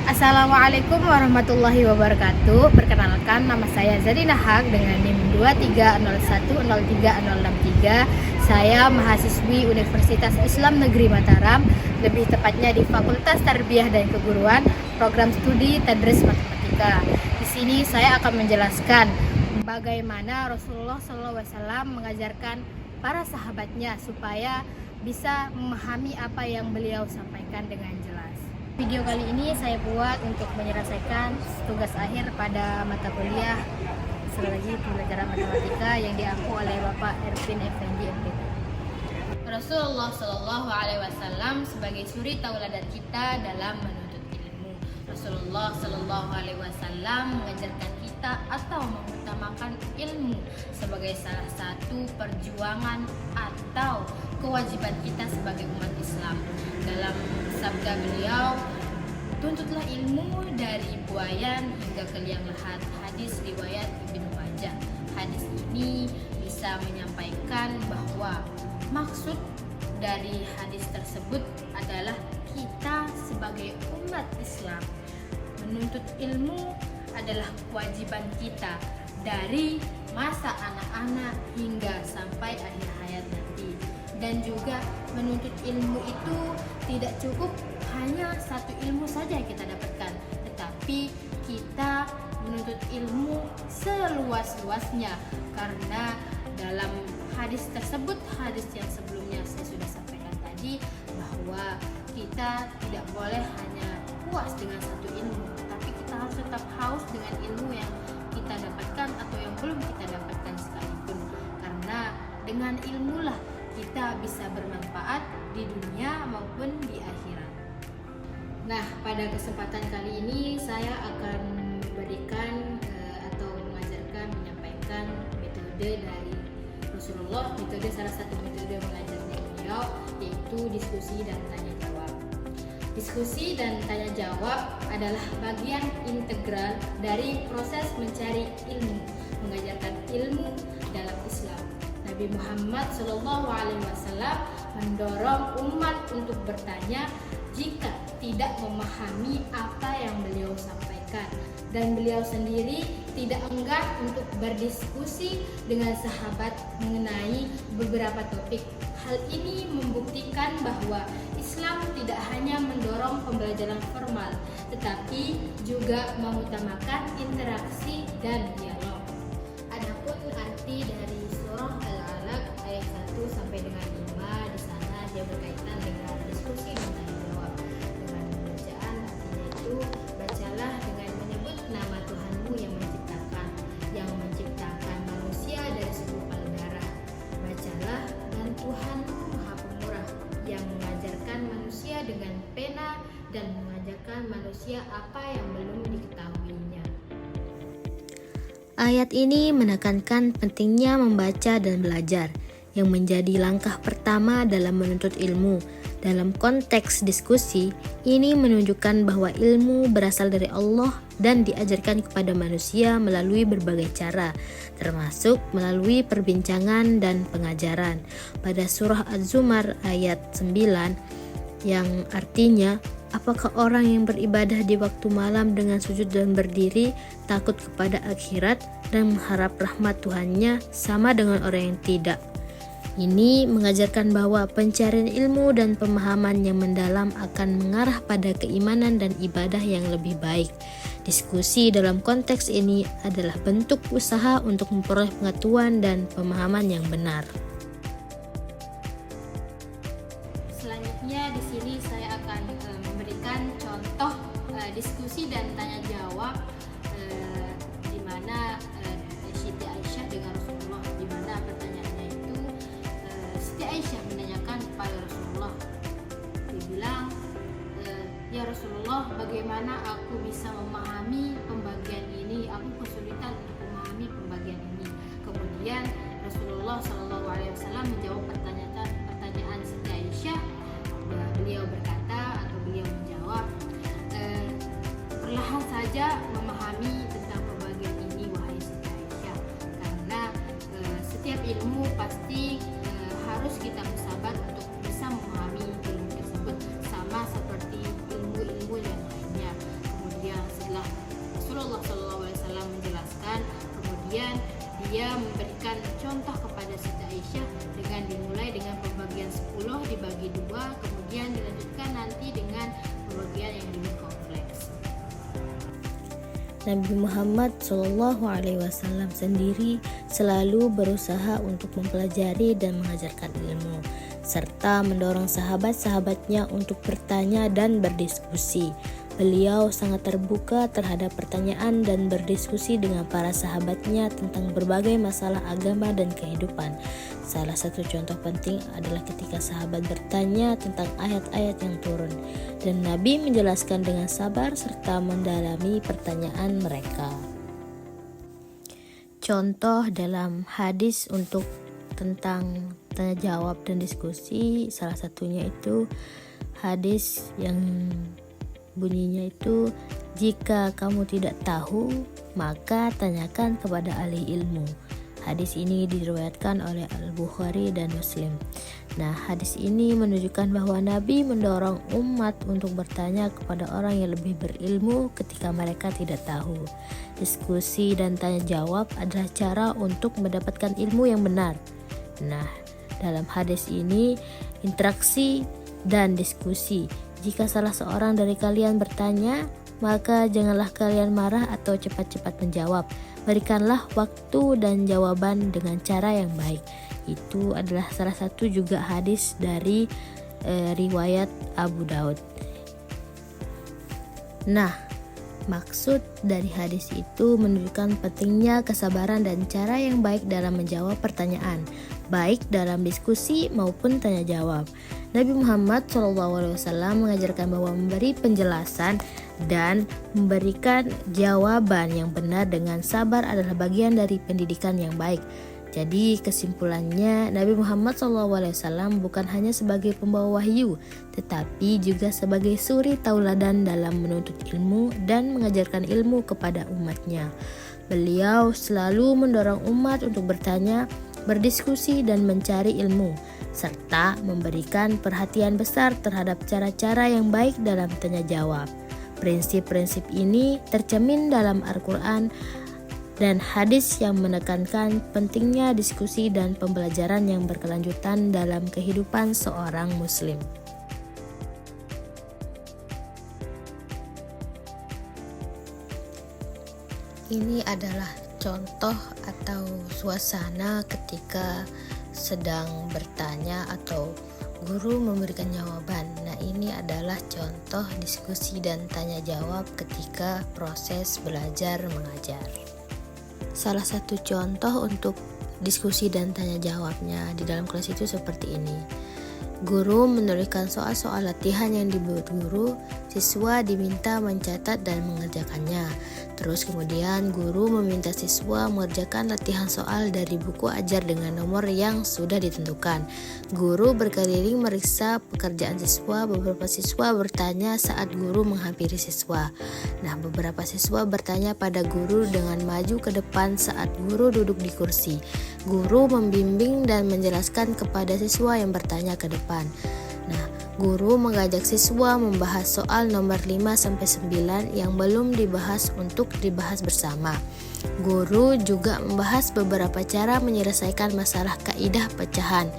Assalamualaikum warahmatullahi wabarakatuh. Perkenalkan, nama saya Zarina Haq dengan NIM 2301030363. Saya mahasiswi Universitas Islam Negeri Mataram, lebih tepatnya di Fakultas Tarbiyah dan Keguruan, program studi Tadris Matematika. Di sini saya akan menjelaskan bagaimana Rasulullah SAW mengajarkan para sahabatnya supaya bisa memahami apa yang beliau sampaikan dengan jelas. Video kali ini saya buat untuk menyelesaikan tugas akhir pada mata kuliah Psikologi Pembelajaran Matematika yang diampu oleh Bapak Ervin Effendi MPT. Rasulullah Shallallahu Alaihi Wasallam sebagai suri tauladan kita dalam menuntut ilmu. Rasulullah Shallallahu Alaihi Wasallam mengajarkan kita atau mengutamakan ilmu sebagai salah satu perjuangan atau kewajiban kita sebagai umat Islam. Dalam sabda beliau, tuntutlah ilmu dari buayan hingga ke liang lahat. Hadis riwayat Ibnu Majah. Hadis ini bisa menyampaikan bahwa maksud dari hadis tersebut adalah kita sebagai umat Islam menuntut ilmu adalah kewajiban kita dari masa anak-anak hingga sampai akhir hayat nanti. Dan juga menuntut ilmu itu tidak cukup hanya satu ilmu saja yang kita dapatkan, tetapi kita menuntut ilmu seluas-luasnya, karena dalam hadis tersebut, hadis yang sebelumnya saya sudah sampaikan tadi, bahwa kita tidak boleh hanya puas dengan satu ilmu, tapi kita harus tetap haus dengan ilmu yang kita dapatkan atau yang belum kita dapatkan sekalipun, karena dengan ilmulah kita bisa bermanfaat di dunia maupun di akhirat. Nah, pada kesempatan kali ini saya akan memberikan atau mengajarkan, menyampaikan metode dari Rasulullah, salah satu metode mengajarnya beliau, yaitu diskusi dan tanya jawab. Diskusi dan tanya jawab adalah bagian integral dari proses mencari ilmu, mengajarkan ilmu dalam Islam. Nabi Muhammad SAW mendorong umat untuk bertanya jika tidak memahami apa yang beliau sampaikan, dan beliau sendiri tidak enggan untuk berdiskusi dengan sahabat mengenai beberapa topik. Hal ini membuktikan bahwa Islam tidak hanya mendorong pembelajaran formal, tetapi juga mengutamakan interaksi dan dialog. Adapun arti dari surah Al-Alaq ayat 1 sampai dengan 5, di sana dia berkaitan dengan diskusi dan tanya jawab. Dengan bacaan artinya itu, bacalah dengan menyebut nama Tuhanmu yang menciptakan manusia dari segumpal darah. Bacalah, dan Tuhanmu Maha Pemurah yang mengajarkan manusia dengan pena dan mengajarkan manusia apa yang belum diketahuinya. Ayat ini menekankan pentingnya membaca dan belajar, yang menjadi langkah pertama dalam menuntut ilmu. Dalam konteks diskusi, ini menunjukkan bahwa ilmu berasal dari Allah dan diajarkan kepada manusia melalui berbagai cara, termasuk melalui perbincangan dan pengajaran. Pada surah Az-Zumar ayat 9, yang artinya, apakah orang yang beribadah di waktu malam dengan sujud dan berdiri, takut kepada akhirat dan mengharap rahmat Tuhannya sama dengan orang yang tidak? Ini mengajarkan bahwa pencarian ilmu dan pemahaman yang mendalam akan mengarah pada keimanan dan ibadah yang lebih baik. Diskusi dalam konteks ini adalah bentuk usaha untuk memperoleh pengetahuan dan pemahaman yang benar. Selanjutnya di sini saya akan memberikan contoh diskusi dan tanya jawab di mana Siti Aisyah dengan Rasulullah, di mana pertanyaannya itu Siti Aisyah menanyakan kepada Rasulullah, dibilang, ya Rasulullah, bagaimana aku bisa memahami pembagian ini? Aku kesulitan untuk memahami pembagian ini. Kemudian Rasulullah SAW menjawab pertanyaan Siti Aisyah. Beliau berkata atau beliau menjawab, perlahan saja memahami tentang pembagian ini, wahai Siti Aisyah, karena setiap ilmu pasti harus kita bersabar untuk bisa memahami ilmu tersebut, sama seperti ilmu-ilmu yang lainnya. Nabi Muhammad SAW sendiri selalu berusaha untuk mempelajari dan mengajarkan ilmu, serta mendorong sahabat-sahabatnya untuk bertanya dan berdiskusi. Beliau sangat terbuka terhadap pertanyaan dan berdiskusi dengan para sahabatnya tentang berbagai masalah agama dan kehidupan. Salah satu contoh penting adalah ketika sahabat bertanya tentang ayat-ayat yang turun, dan Nabi menjelaskan dengan sabar serta mendalami pertanyaan mereka. Contoh dalam hadis untuk tentang tanya jawab dan diskusi, salah satunya itu hadis yang bunyinya itu, jika kamu tidak tahu maka tanyakan kepada ahli ilmu. Hadis ini diriwayatkan oleh Al-Bukhari dan Muslim. Nah, hadis ini menunjukkan bahwa Nabi mendorong umat untuk bertanya kepada orang yang lebih berilmu ketika mereka tidak tahu. Diskusi dan tanya jawab adalah cara untuk mendapatkan ilmu yang benar. Nah, dalam hadis ini interaksi dan diskusi. Jika salah seorang dari kalian bertanya, maka janganlah kalian marah atau cepat-cepat menjawab. Berikanlah waktu dan jawaban dengan cara yang baik. Itu adalah salah satu juga hadis dari riwayat Abu Daud. Nah, maksud dari hadis itu menunjukkan pentingnya kesabaran dan cara yang baik dalam menjawab pertanyaan, baik dalam diskusi maupun tanya jawab. Nabi Muhammad SAW mengajarkan bahwa memberi penjelasan dan memberikan jawaban yang benar dengan sabar adalah bagian dari pendidikan yang baik. Jadi kesimpulannya, Nabi Muhammad SAW bukan hanya sebagai pembawa wahyu, tetapi juga sebagai suri tauladan dalam menuntut ilmu dan mengajarkan ilmu kepada umatnya. Beliau selalu mendorong umat untuk bertanya, berdiskusi dan mencari ilmu, serta memberikan perhatian besar terhadap cara-cara yang baik dalam tanya jawab. Prinsip-prinsip ini tercermin dalam Al-Quran dan hadis yang menekankan pentingnya diskusi dan pembelajaran yang berkelanjutan dalam kehidupan seorang muslim. Ini adalah contoh atau suasana ketika sedang bertanya atau guru memberikan jawaban. Nah, ini adalah contoh diskusi dan tanya jawab ketika proses belajar mengajar. Salah satu contoh untuk diskusi dan tanya jawabnya di dalam kelas itu seperti ini. Guru menuliskan soal-soal latihan yang dibuat guru, siswa diminta mencatat dan mengerjakannya. Terus kemudian guru meminta siswa mengerjakan latihan soal dari buku ajar dengan nomor yang sudah ditentukan. Guru berkeliling meriksa pekerjaan siswa. Beberapa siswa bertanya saat guru menghampiri siswa. Nah, beberapa siswa bertanya pada guru dengan maju ke depan saat guru duduk di kursi. Guru membimbing dan menjelaskan kepada siswa yang bertanya ke depan. Nah, guru mengajak siswa membahas soal nomor 5-9 yang belum dibahas untuk dibahas bersama. Guru juga membahas beberapa cara menyelesaikan masalah kaidah pecahan.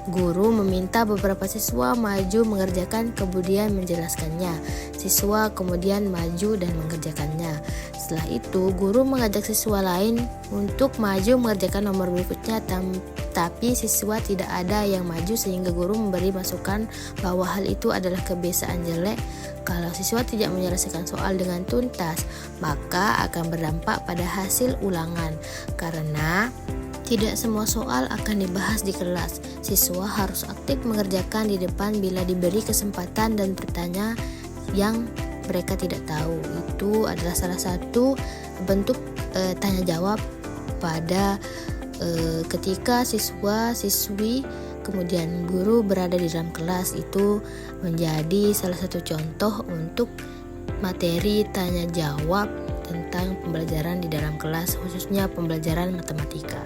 Guru meminta beberapa siswa maju mengerjakan kemudian menjelaskannya. Siswa kemudian maju dan mengerjakannya. Setelah itu, guru mengajak siswa lain untuk maju mengerjakan nomor berikutnya, tapi siswa tidak ada yang maju sehingga guru memberi masukan bahwa hal itu adalah kebiasaan jelek. Kalau siswa tidak menyelesaikan soal dengan tuntas, maka akan berdampak pada hasil ulangan. Karena tidak semua soal akan dibahas di kelas. Siswa harus aktif mengerjakan di depan bila diberi kesempatan dan bertanya yang mereka tidak tahu. Itu adalah salah satu bentuk tanya jawab pada ketika siswa-siswi kemudian guru berada di dalam kelas. Itu menjadi salah satu contoh untuk materi tanya jawab tentang pembelajaran di dalam kelas, khususnya pembelajaran matematika.